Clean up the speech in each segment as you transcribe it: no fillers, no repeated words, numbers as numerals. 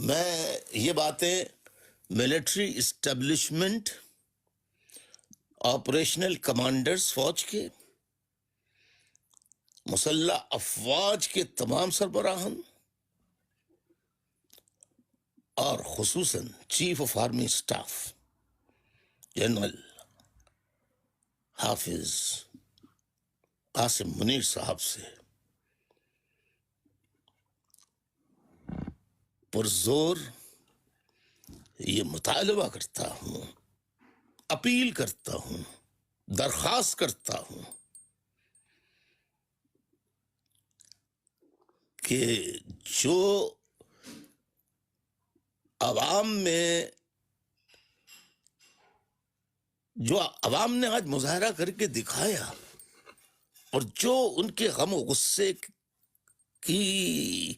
میں یہ باتیں ملٹری اسٹیبلشمنٹ، آپریشنل کمانڈرز فوج کے، مسلح افواج کے تمام سربراہان اور خصوصاً chief of army staff general حافظ قاسم منیر صاحب سے پرزور یہ مطالبہ کرتا ہوں، اپیل کرتا ہوں، درخواست کرتا ہوں کہ جو عوام نے آج مظاہرہ کر کے دکھایا اور جو ان کے غم و غصے کی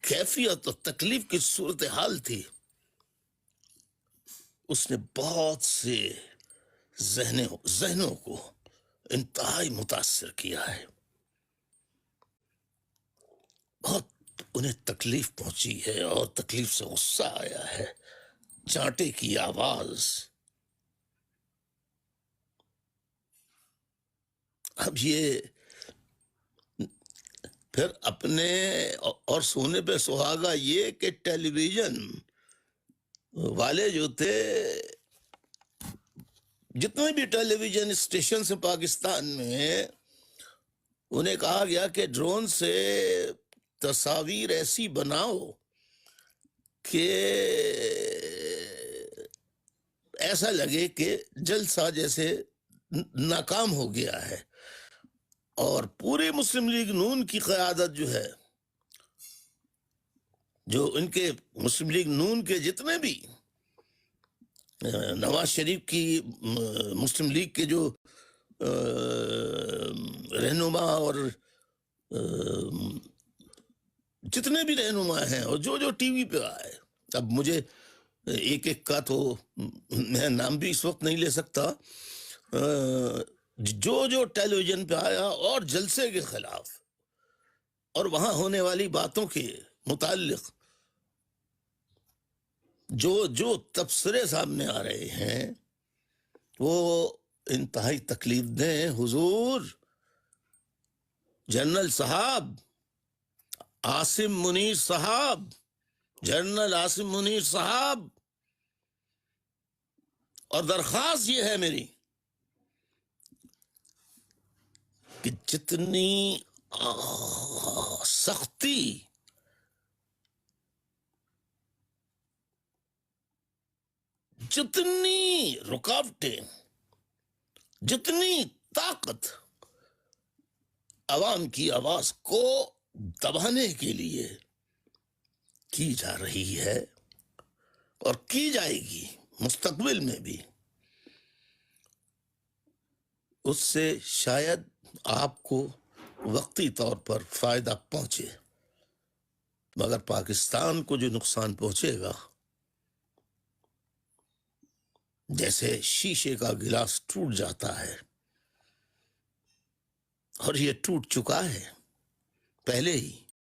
کیفیت اور تکلیف کی صورتحال تھی، اس نے بہت سے ذہنوں کو انتہائی متاثر کیا ہے. بہت انہیں تکلیف پہنچی ہے اور تکلیف سے غصہ آیا ہے. چانٹے کی آواز. اب یہ پھر اپنے اور سونے پہ سہاگا یہ کہ ٹیلی ویژن والے جو تھے، جتنے بھی ٹیلی ویژن اسٹیشن سے پاکستان میں، انہیں کہا گیا کہ ڈرون سے تصاویر ایسی بناؤ کہ ایسا لگے کہ جلسہ جیسے ناکام ہو گیا ہے. اور پورے مسلم لیگ نون کی قیادت جو ہے، جو ان کے مسلم لیگ نون کے جتنے بھی نواز شریف کی مسلم لیگ کے جو رہنما اور جتنے بھی رہنما ہیں اور جو ٹی وی پہ آئے، اب مجھے ایک ایک کا تو میں نام بھی اس وقت نہیں لے سکتا، جو ٹیلی ویژن پہ آیا اور جلسے کے خلاف اور وہاں ہونے والی باتوں کے متعلق جو تبصرے سامنے آ رہے ہیں وہ انتہائی تکلیف دیں. حضور جنرل صاحب عاصم منیر صاحب، جنرل عاصم منیر صاحب، اور درخواست یہ ہے میری کہ جتنی سختی جتنی رکاوٹیں، جتنی طاقت عوام کی آواز کو دبانے کے لیے کی جا رہی ہے اور کی جائے گی مستقبل میں بھی، اس سے شاید آپ کو وقتی طور پر فائدہ پہنچے، مگر پاکستان کو جو نقصان پہنچے گا، جیسے شیشے کا گلاس ٹوٹ جاتا ہے، اور یہ ٹوٹ چکا ہے پہلے ہی،